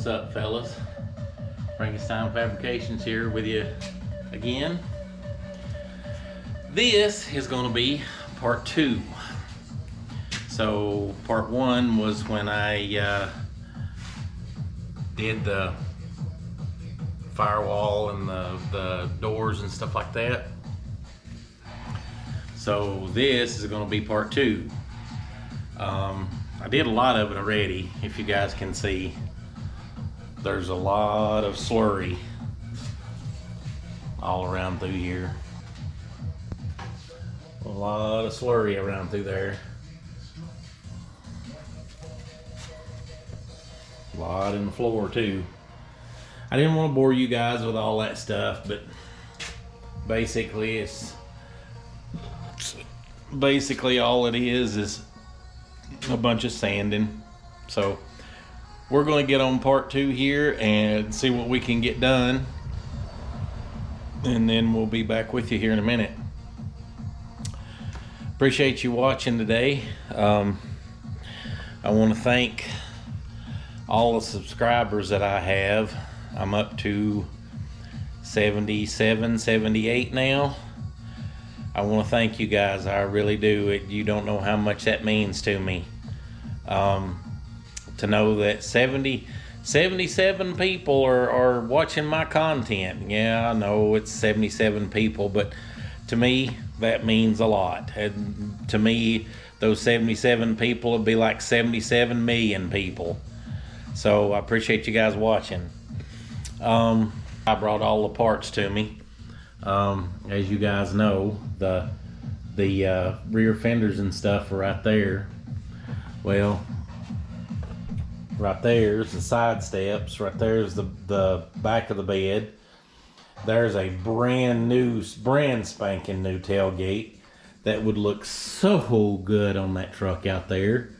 up, fellas? Frankenstein Fabrications here with you again. This is going to be part 2. So part 1 was when I did the firewall and the doors and stuff like that. So this is going to be part 2. I did a lot of it already. If you guys can see, there's a lot of slurry all around through here. A lot of slurry around through there. A lot in the floor too. I didn't want to bore you guys with all that stuff, but basically all it is a bunch of sanding. So we're going to get on part 2 here and see what we can get done, and then we'll be back with you here in a minute. Appreciate you watching today. I want to thank all the subscribers that I have. I'm up to 77, 78 now. I want to thank you guys. I really do. You don't know how much that means to me. To know that 77 people are watching my content. Yeah, I know it's 77 people, but to me, that means a lot. And to me, those 77 people would be like 77 million people. So I appreciate you guys watching. I brought all the parts to me. As you guys know, the rear fenders and stuff are right there. Well, right there's the side steps. Right there's the back of the bed. There's a brand spanking new tailgate that would look so good on that truck out there.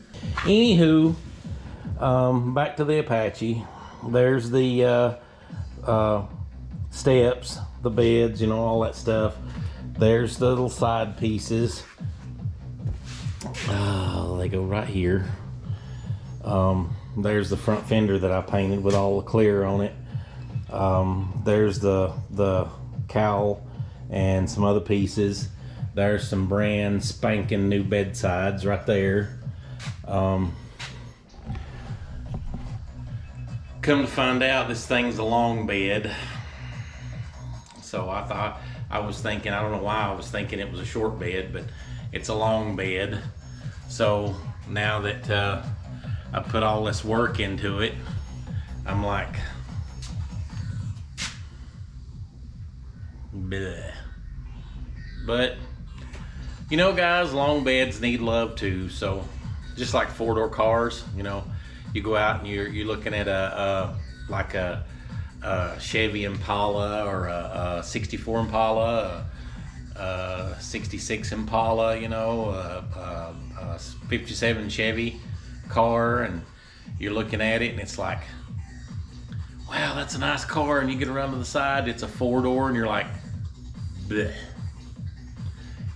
Anywho, back to the Apache. There's the steps, the beds, all that stuff. There's the little side pieces. They go right here. There's the front fender that I painted with all the clear on it. There's the cowl and some other pieces. There's some brand spanking new bedsides right there. Come to find out, this thing's a long bed. So I was thinking, I don't know why I was thinking it was a short bed, but it's a long bed. So now that I put all this work into it, I'm like, bleh. But guys, long beds need love too. So just like 4-door cars, you go out and you're looking at a Chevy Impala or a 64 Impala, a 66 Impala, a 57 Chevy car, and you're looking at it and it's like, wow, that's a nice car, and you get around to the side, it's a 4-door, and you're like, bleh.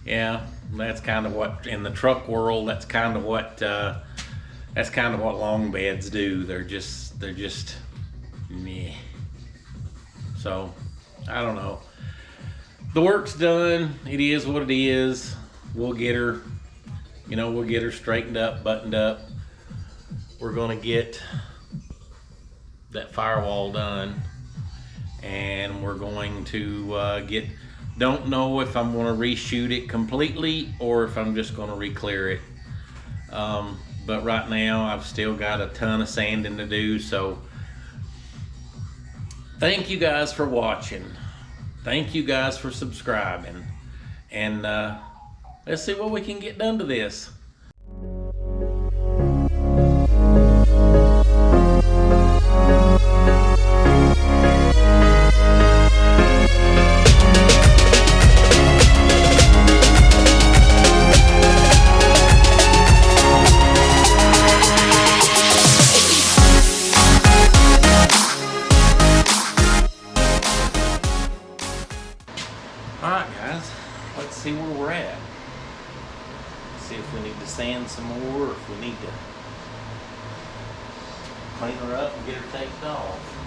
Yeah, that's kind of what, in the truck world, that's kind of what long beds do. They're just meh. So I don't know. The work's done. It is what it is. We'll get her, we'll get her straightened up, buttoned up. We're gonna get that firewall done, and we're going to don't know if I'm going to reshoot it completely or if I'm just going to re-clear it. But right now I've still got a ton of sanding to do. So thank you guys for watching. Thank you guys for subscribing. And let's see what we can get done to this. Alright guys, let's see where we're at. See if we need to sand some more, or if we need to clean her up and get her taped off.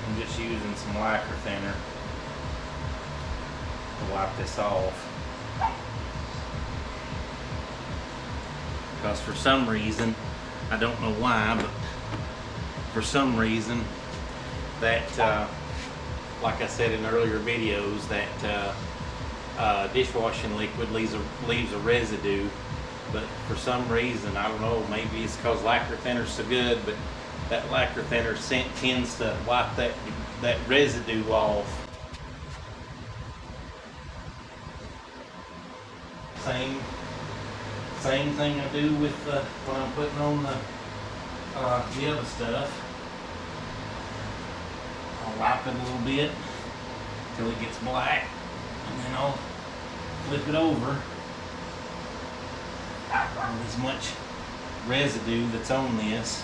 I'm just using some lacquer thinner to wipe this off. Because for some reason, I don't know why, but for some reason that, like I said in earlier videos, that dishwashing liquid leaves a residue. But for some reason, I don't know, maybe it's because lacquer thinner's so good, but that lacquer thinner tends to wipe that residue off. Same thing I do with when I'm putting on the other stuff. I'll wipe it a little bit until it gets black, and then I'll flip it over. As much residue that's on this,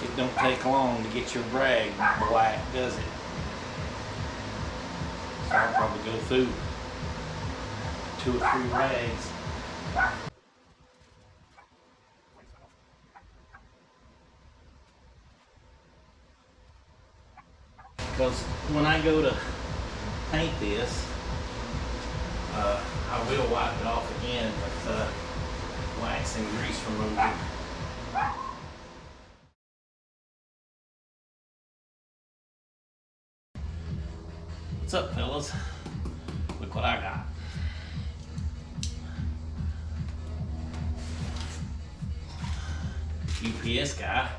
it don't take long to get your rag black, does it? So I'll probably go through 2 or 3 rags. Because when I go to paint this, I will wipe it off again with wax and grease remover. What's up, fellas? Look what I got. UPS guy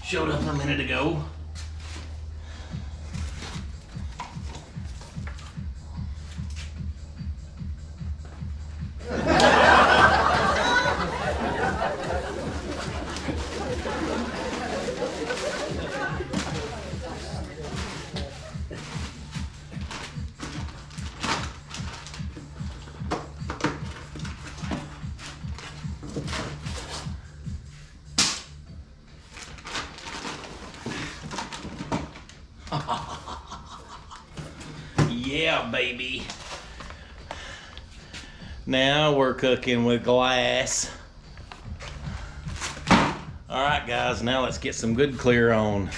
showed up a minute ago. Yeah, baby. Now we're cooking with glass. All right, guys, now let's get some good clear on.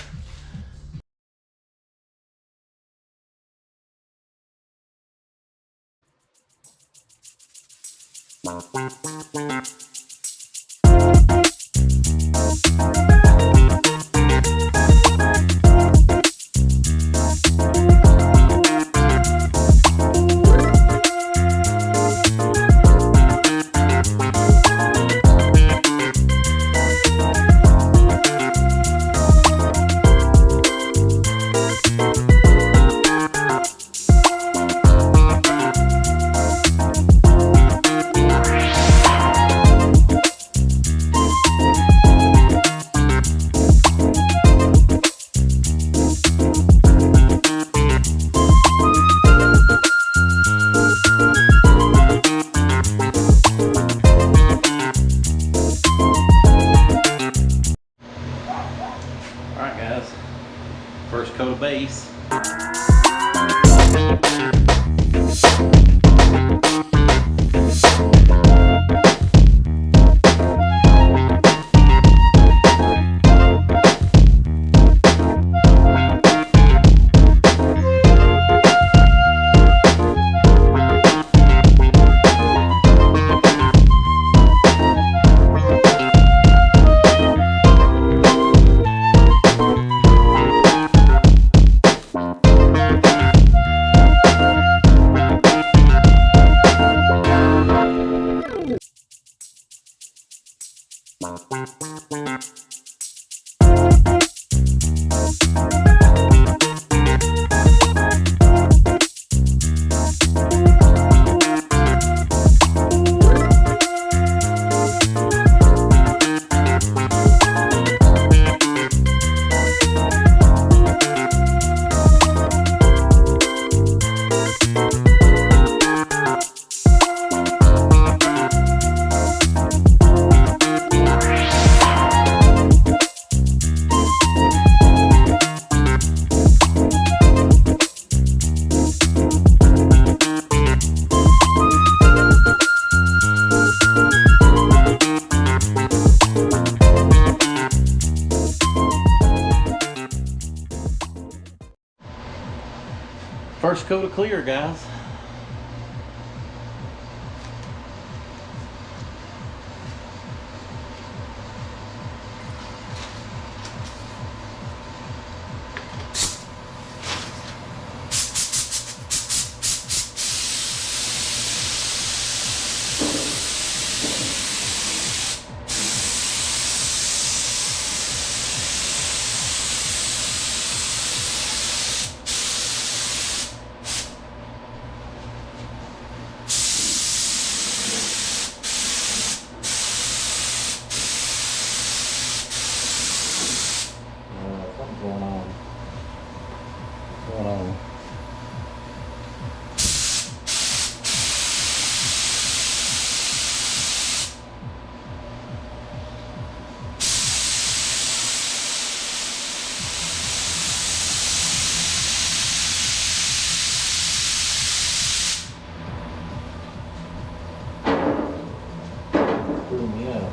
First coat of base. coat of clear, guys. Something's going on. What's going on? Screw me up.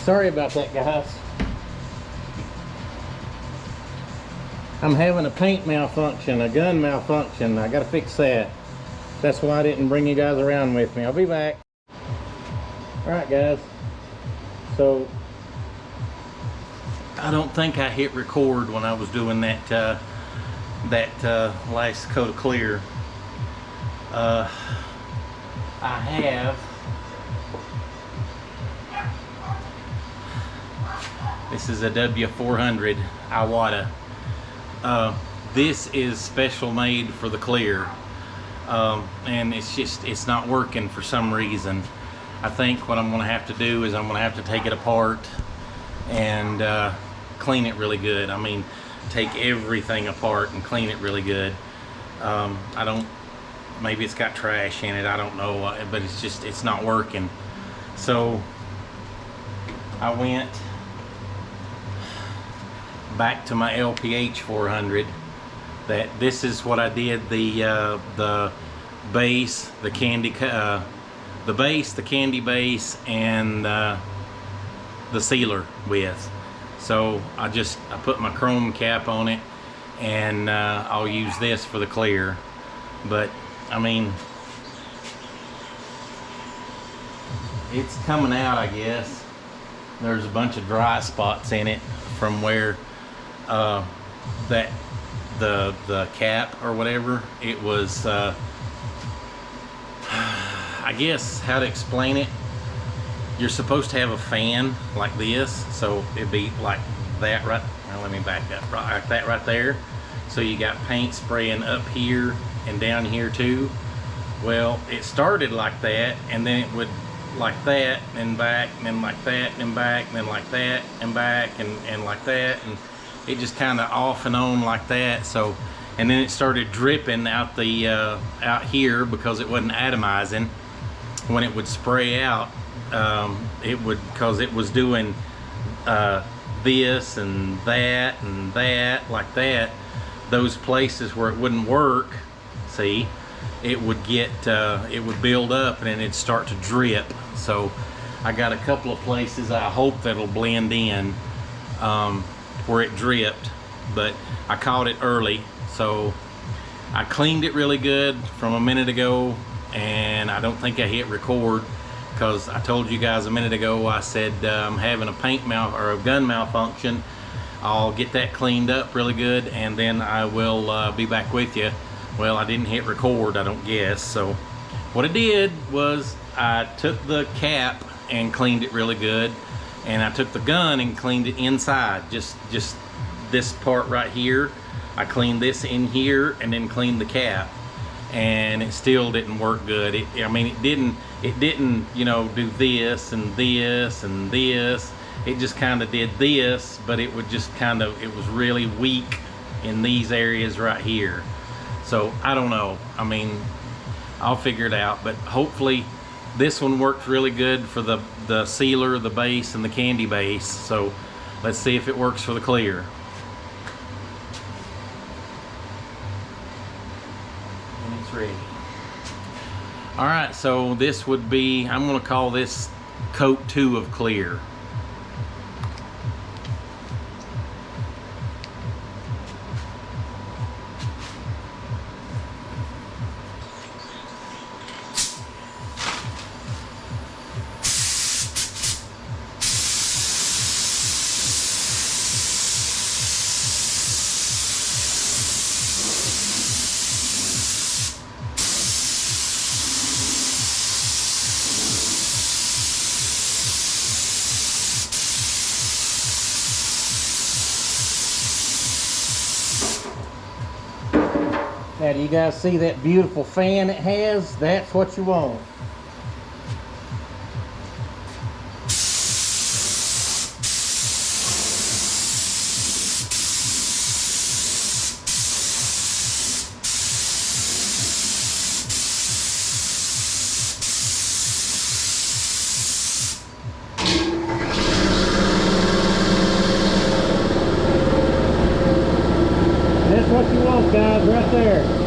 Sorry about that, guys. I'm having a paint malfunction, a gun malfunction. I gotta fix that. That's why I didn't bring you guys around with me. I'll be back. Alright, guys. So, I don't think I hit record when I was doing that last coat of clear. I have. This is a W400 Iwata. This is special made for the clear, and it's not working for some reason. I think what I'm going to have to do is I'm going to have to take it apart and clean it really good. I mean, take everything apart and clean it really good. Maybe it's got trash in it, I don't know, but it's not working. So I went back to my LPH 400. This is what I did the base, the candy base, and the sealer with. So I put my chrome cap on it, and I'll use this for the clear. But I mean, it's coming out, I guess. There's a bunch of dry spots in it from where the cap or whatever, it was I guess how to explain it, you're supposed to have a fan like this, so it'd be like that right now. Let me back up, right like that right there. So you got paint spraying up here and down here too. Well, it started like that, and then it would like that and back, and then like that and back, and then like that and back, and like that, and it just kind of off and on like that. So, and then it started dripping out the out here because it wasn't atomizing. When it would spray out, it would, because it was doing this and that like that, those places where it wouldn't work, see, it would get it would build up and then it'd start to drip. So I got a couple of places I hope that'll blend in where it dripped, but I caught it early. So I cleaned it really good from a minute ago, and I don't think I hit record because I told you guys a minute ago, I said I'm having a gun malfunction. I'll get that cleaned up really good and then I will be back with you. Well, I didn't hit record, I don't guess. So what I did was I took the cap and cleaned it really good, and I took the gun and cleaned it inside, just this part right here. I cleaned this in here and then cleaned the cap, and it still didn't work good. It didn't, you know, do this and this and this. It just kind of did this, but it would just it was really weak in these areas right here. So I don't know. I mean, I'll figure it out, but hopefully this one worked really good for the sealer, the base, and the candy base. So let's see if it works for the clear. Ready. All right, so this would be, I'm going to call this coat 2 of clear. Now, do you guys see that beautiful fan it has? That's what you want. That's what you want, guys, right there.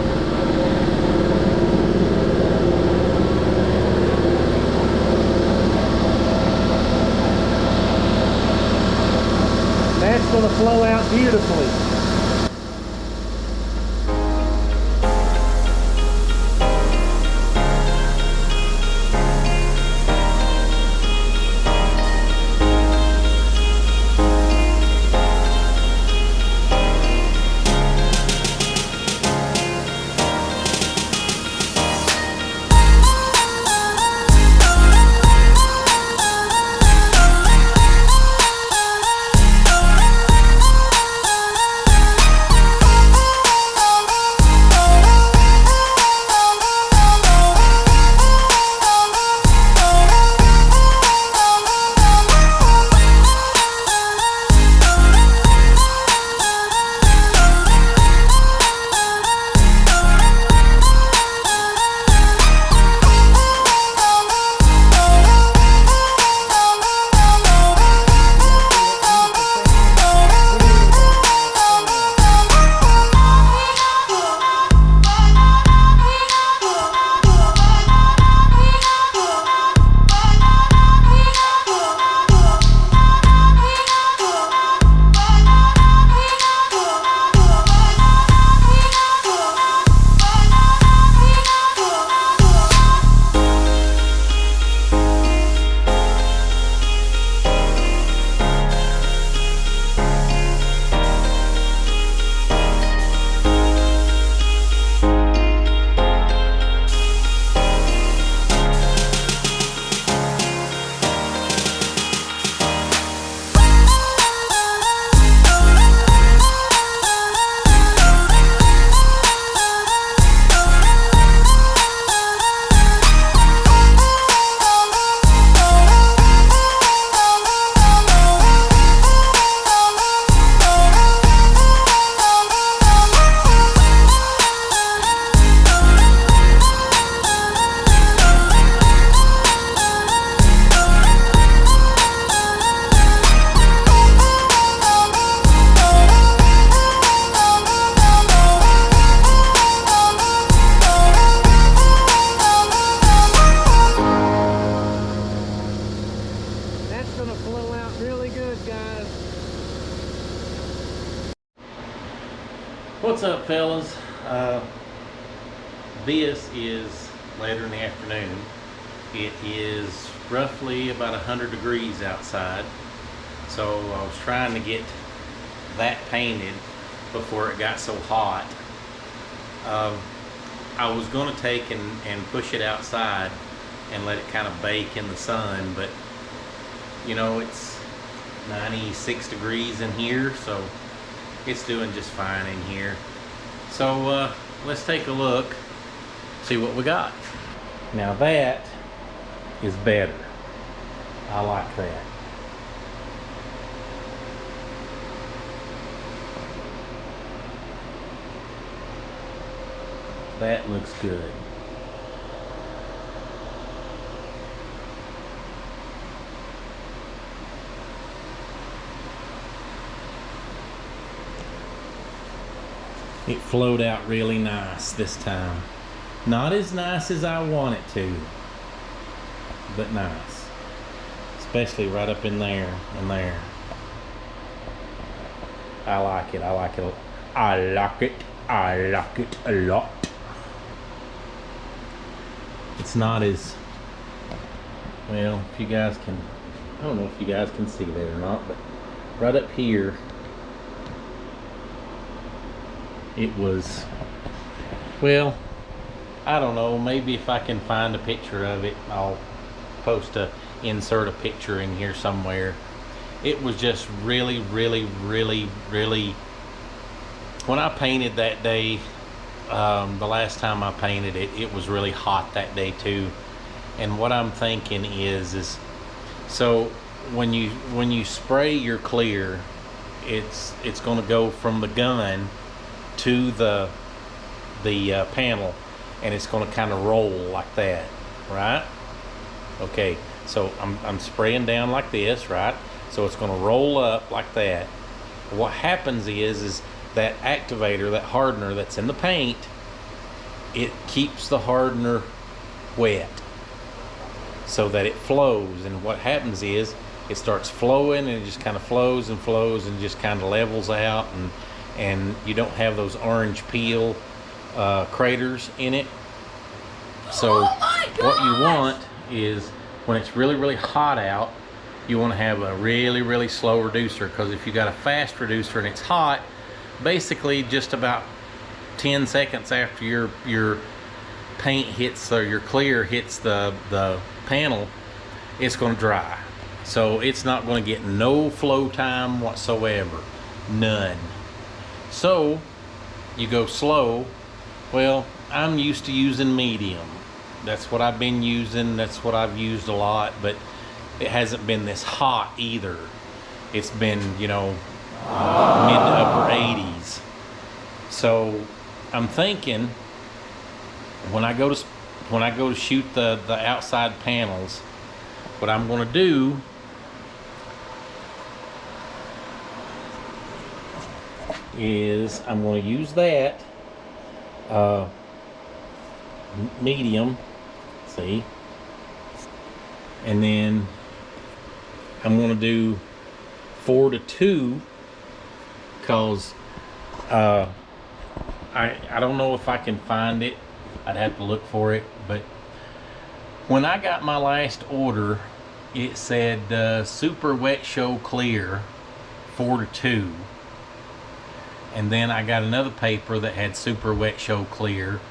That's going to flow out beautifully. What's up, fellas? This is later in the afternoon. It is roughly about 100 degrees outside, so I was trying to get that painted before it got so hot. I was going to take and push it outside and let it kind of bake in the sun, but you know, it's 96 degrees in here, so it's doing just fine in here. So let's take a look, see what we got. Now that is better. I like that. That looks good. It flowed out really nice this time. Not as nice as I want it to, but nice. Especially right up in there and there. I like it. I like it. I like it. I like it a lot. It's not as well, if you guys can, I don't know if you guys can see that or not, but right up here it was, well, I don't know, maybe if I can find a picture of it, I'll insert a picture in here somewhere. It was just really, really, really, really, when I painted that day, the last time I painted it, it was really hot that day too. And what I'm thinking is so when you spray your clear, it's going to go from the gun to the panel, and it's going to kind of roll like that, right? Okay, so I'm spraying down like this, right? So it's going to roll up like that. What happens is that activator, that hardener that's in the paint, it keeps the hardener wet so that it flows. And what happens is it starts flowing, and it just kind of flows and flows and just kind of levels out, and you don't have those orange peel craters in it. So what you want is, when it's really, really hot out, you want to have a really, really slow reducer, because if you got a fast reducer and it's hot, basically just about 10 seconds after your paint hits, or your clear hits the panel, it's going to dry. So it's not going to get no flow time whatsoever, none. So you go slow. Well, I'm used to using medium. That's what I've been using. That's what I've used a lot, but it hasn't been this hot either. It's been, you know, mid to upper 80s. So I'm thinking, when I go to shoot the outside panels, what I'm going to do is I'm going to use that medium, see, and then I'm going to do 4 to 2, because I don't know if I can find it. I'd have to look for it. But when I got my last order, it said super wet show clear 4 to 2, and then I got another paper that had super wet show clear,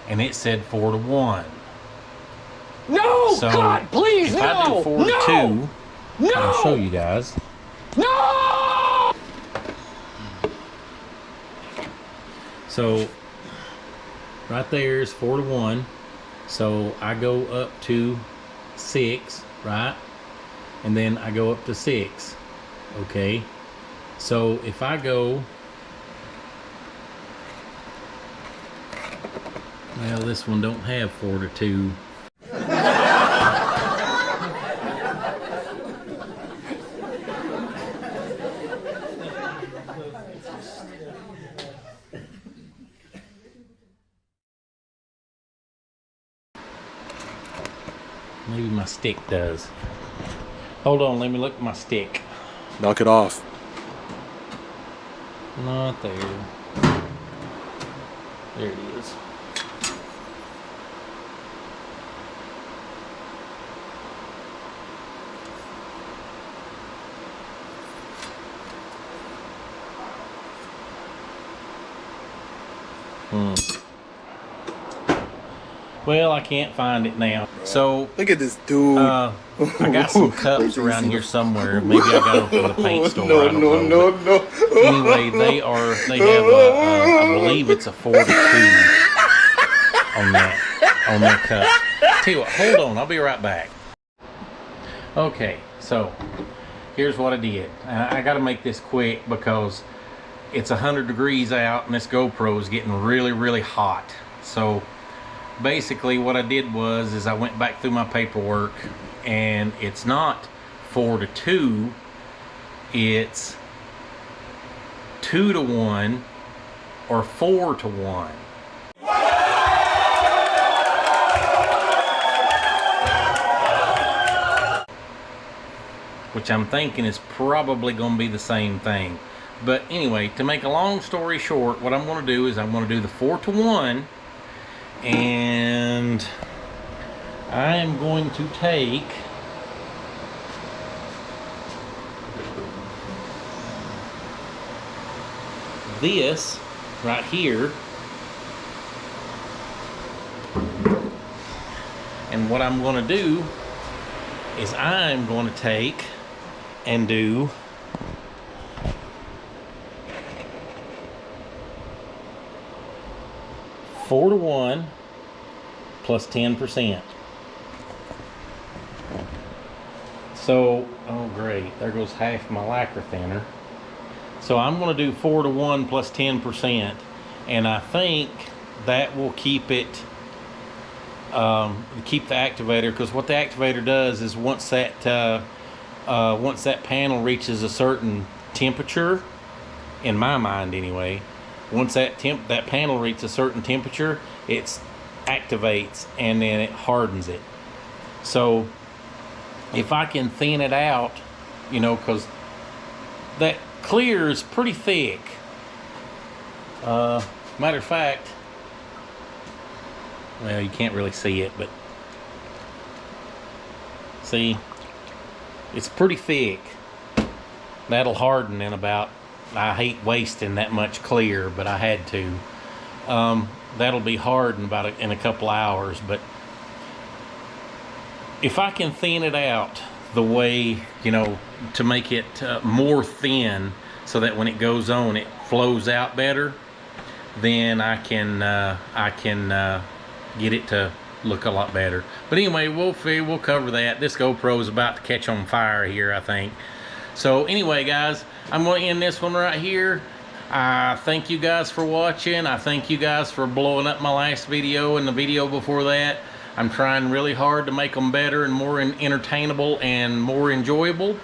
and it said 4 to 1. No, so God, please, if no, I do 4 to 2, no, I'll show you guys. No! So right there is 4 to 1. So I go up to 6, right? And then I go up to 6. Okay. So if I go, well, this one don't have 4 to 2. Maybe my stick does. Hold on, let me look at my stick. Knock it off. Not there. There it is. Well, I can't find it now. So look at this dude. I got some cups around here somewhere. Maybe I got them from the paint store. No, I don't know. no. Anyway, they have a, I believe it's a 4 to 2 on that cup. Tell you what, hold on, I'll be right back. Okay, so here's what I did. I got to make this quick because it's 100 degrees out and this GoPro is getting really, really hot. So basically what I did is I went back through my paperwork, and it's not 4 to 2, it's 2 to 1 or 4 to 1. Which I'm thinking is probably going to be the same thing. But anyway, to make a long story short, what I'm going to do is I'm going to do the 4 to 1, and I am going to take this right here, and what I'm going to do is I'm going to take and do four to 1 plus 10%. So, oh great, there goes half my lacquer thinner. So I'm going to do 4 to 1 plus 10%, and I think that will keep it, keep the activator, because what the activator does is once that panel reaches a certain temperature, in my mind anyway, once that panel reaches a certain temperature, it activates and then it hardens it. So if I can thin it out, you know, because that clear is pretty thick. Matter of fact, well, you can't really see it, but see, it's pretty thick. That'll harden in about, I hate wasting that much clear, but I had to. That'll be hardened in a couple hours. But if I can thin it out the way, you know, to make it more thin, so that when it goes on it flows out better, then I can get it to look a lot better. But anyway, we'll cover that. This GoPro is about to catch on fire here, I think. So anyway, guys, I'm going to end this one right here. I thank you guys for watching. I thank you guys for blowing up my last video and the video before that. I'm trying really hard to make them better and more entertainable and more enjoyable.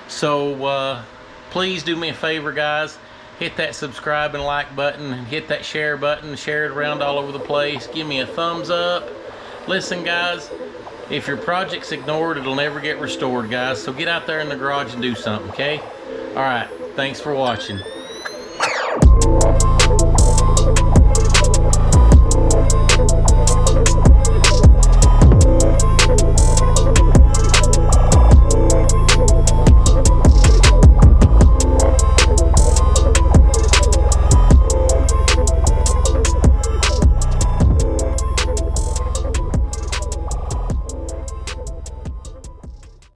So please do me a favor, guys. Hit that subscribe and like button, and hit that share button. Share it around all over the place. Give me a thumbs up. Listen, guys, if your project's ignored, it'll never get restored, guys. So get out there in the garage and do something, okay? All right. Thanks for watching.